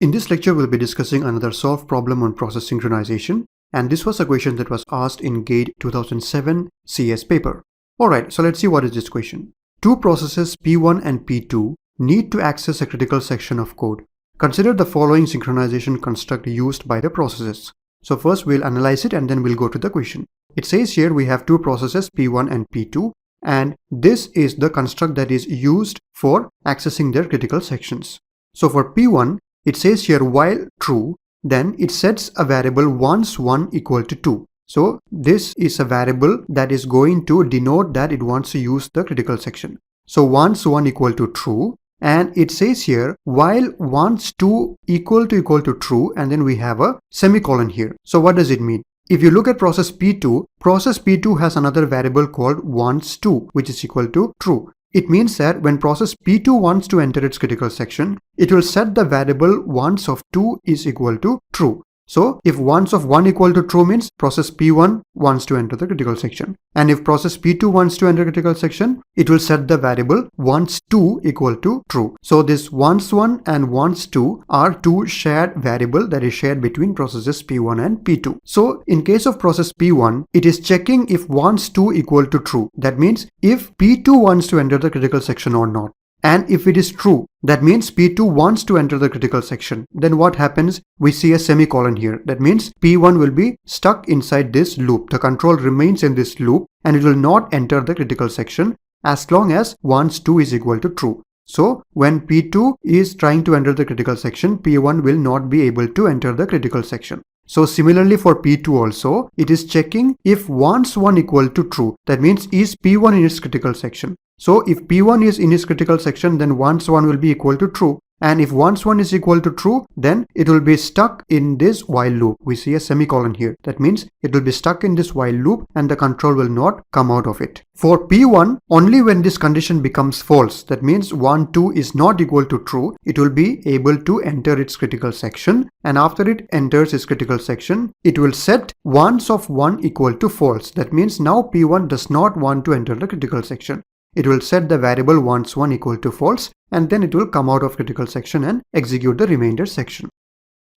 In this lecture, we'll be discussing another solved problem on process synchronization, and this was a question that was asked in GATE 2007 CS paper. Alright, so let's see what is this question. Two processes P1 and P2 need to access a critical section of code. Consider the following synchronization construct used by the processes. So first we'll analyze it and then we'll go to the question. It says here we have two processes P1 and P2, and this is the construct that is used for accessing their critical sections. So for P1, it says here while true, then it sets a variable once 1 equal to 2. So this is a variable that is going to denote that it wants to use the critical section. So once 1 equal to true, and it says here while once 2 equal to true, and then we have a semicolon here. So what does it mean? If you look at process P2 has another variable called once 2, which is equal to true. It means that when process P2 wants to enter its critical section, it will set the variable once of 2 is equal to true. So if once of 1 equal to true means process P1 wants to enter the critical section. And if process P2 wants to enter critical section, it will set the variable once 2 equal to true. So this once 1 and once 2 are two shared variable that is shared between processes P1 and P2. So in case of process P1, it is checking if once 2 equal to true. That means if P2 wants to enter the critical section or not. And if it is true, that means P2 wants to enter the critical section. Then what happens? We see a semicolon here. That means P1 will be stuck inside this loop. The control remains in this loop and it will not enter the critical section as long as once 2 is equal to true. So when P2 is trying to enter the critical section, P1 will not be able to enter the critical section. So similarly for P2 also, it is checking if once 1 equal to true. That means is P1 in its critical section. So if P1 is in its critical section, then once 1 will be equal to true. And if once 1 is equal to true, then it will be stuck in this while loop. We see a semicolon here. That means it will be stuck in this while loop and the control will not come out of it. For P1, only when this condition becomes false, that means 1, 2 is not equal to true, it will be able to enter its critical section. And after it enters its critical section, it will set once of 1 equal to false. That means now P1 does not want to enter the critical section. It will set the variable once 1 equal to false, and then it will come out of critical section and execute the remainder section.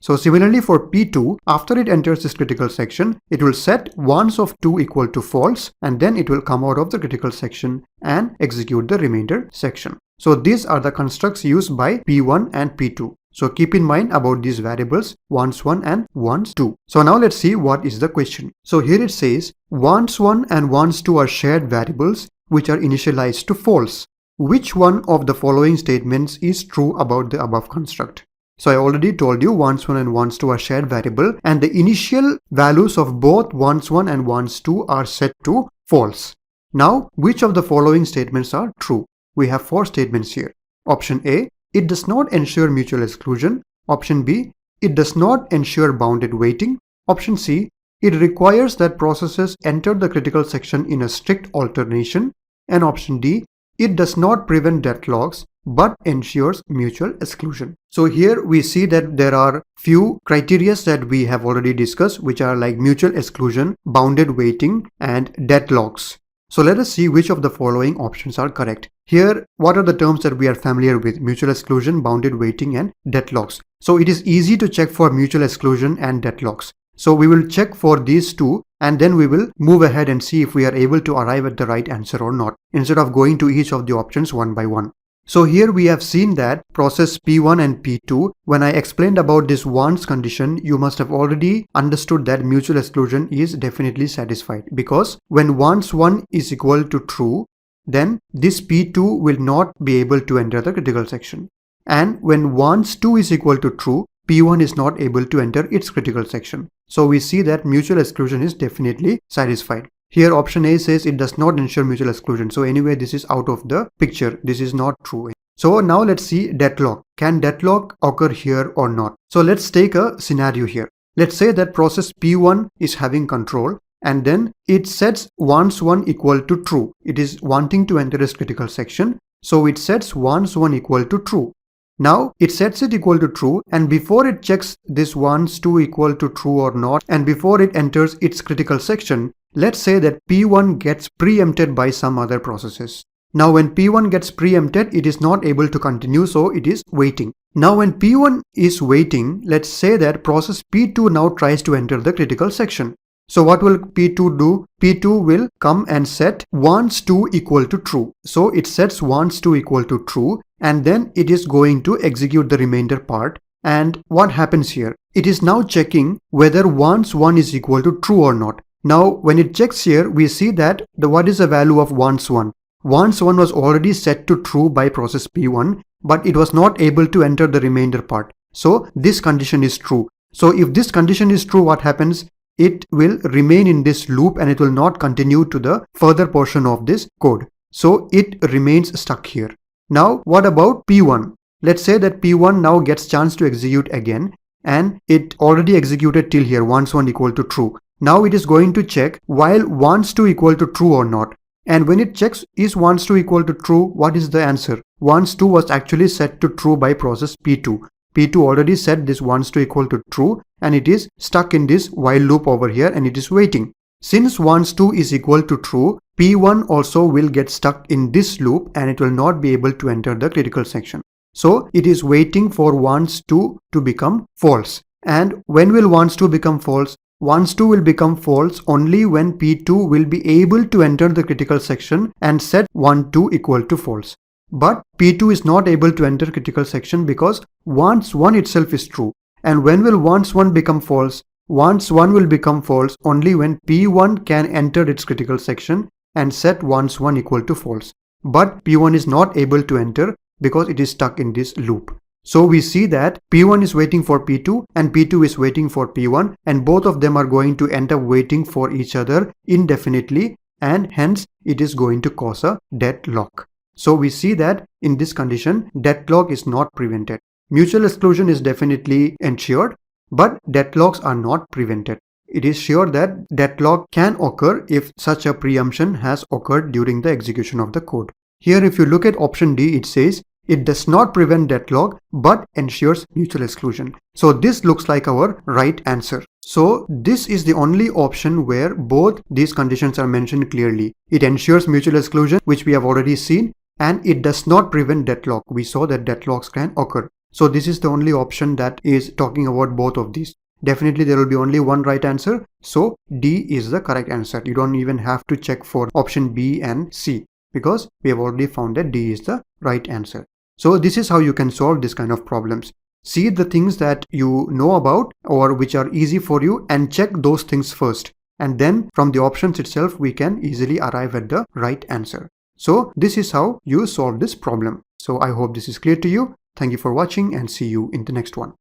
So similarly for P2, after it enters this critical section, it will set once of 2 equal to false, and then it will come out of the critical section and execute the remainder section. So these are the constructs used by P1 and P2. So keep in mind about these variables once 1 and once 2. So now let's see what is the question. So here it says once 1 and once 2 are shared variables which are initialized to false. Which one of the following statements is true about the above construct? So I already told you once 1 and once 2 are shared variable and the initial values of both once 1 and once 2 are set to false. Now, which of the following statements are true? We have 4 statements here. Option A, it does not ensure mutual exclusion. Option B, it does not ensure bounded waiting. Option C, it requires that processes enter the critical section in a strict alternation. And option D, it does not prevent deadlocks but ensures mutual exclusion. So here we see that there are few criteria that we have already discussed, which are like mutual exclusion, bounded waiting, and deadlocks. So let us see which of the following options are correct. Here, what are the terms that we are familiar with? Mutual exclusion, bounded waiting, and deadlocks. So it is easy to check for mutual exclusion and deadlocks. So we will check for these two and then we will move ahead and see if we are able to arrive at the right answer or not, instead of going to each of the options one by one. So here we have seen that process P1 and P2, when I explained about this once condition, you must have already understood that mutual exclusion is definitely satisfied, because when once 1 is equal to true, then this P2 will not be able to enter the critical section. And when once 2 is equal to true, P1 is not able to enter its critical section. So we see that mutual exclusion is definitely satisfied. Here option A says it does not ensure mutual exclusion. So anyway, this is out of the picture. This is not true. So now let's see deadlock. Can deadlock occur here or not? So let's take a scenario here. Let's say that process P1 is having control and then it sets once 1 equal to true. It is wanting to enter its critical section. So it sets once 1 equal to true. Now it sets it equal to true, and before it checks this once 2 equal to true or not, and before it enters its critical section, let's say that P1 gets preempted by some other processes. Now when P1 gets preempted, it is not able to continue, so it is waiting. Now when P1 is waiting, let's say that process P2 now tries to enter the critical section. So what will P2 do? P2 will come and set wants to equal to true. So it sets wants to equal to true, and then it is going to execute the remainder part. And what happens here? It is now checking whether wants 1 is equal to true or not. Now when it checks here, we see that what is the value of wants 1? Wants 1 was already set to true by process P1, but it was not able to enter the remainder part. So this condition is true. So if this condition is true, what happens? It will remain in this loop and it will not continue to the further portion of this code. So it remains stuck here. Now what about P1? Let's say that P1 now gets chance to execute again, and it already executed till here, wants 1 equal to true. Now it is going to check while wants 2 equal to true or not. And when it checks is wants 2 equal to true, what is the answer? Wants 2 was actually set to true by process P2. P2 already set this wants to equal to true, and it is stuck in this while loop over here and it is waiting. Since wants 2 is equal to true, P1 also will get stuck in this loop and it will not be able to enter the critical section. So it is waiting for wants 2 to become false. And when will wants 2 become false? Wants 2 will become false only when P2 will be able to enter the critical section and set want 2 equal to false. But P2 is not able to enter critical section because wants 1 itself is true. And when will wants 1 become false? Wants 1 will become false only when P1 can enter its critical section and set wants 1 equal to false. But P1 is not able to enter because it is stuck in this loop. So we see that P1 is waiting for P2 and P2 is waiting for P1, and both of them are going to end up waiting for each other indefinitely, and hence it is going to cause a deadlock. So we see that in this condition, deadlock is not prevented. Mutual exclusion is definitely ensured, but deadlocks are not prevented. It is sure that deadlock can occur if such a preemption has occurred during the execution of the code. Here if you look at option D, it says it does not prevent deadlock but ensures mutual exclusion. So this looks like our right answer. So this is the only option where both these conditions are mentioned clearly. It ensures mutual exclusion, which we have already seen, and it does not prevent deadlock. We saw that deadlocks can occur. So this is the only option that is talking about both of these. Definitely there will be only one right answer. So D is the correct answer. You don't even have to check for option B and C because we have already found that D is the right answer. So this is how you can solve this kind of problems. See the things that you know about or which are easy for you and check those things first. And then from the options itself, we can easily arrive at the right answer. So this is how you solve this problem. So I hope this is clear to you. Thank you for watching and see you in the next one.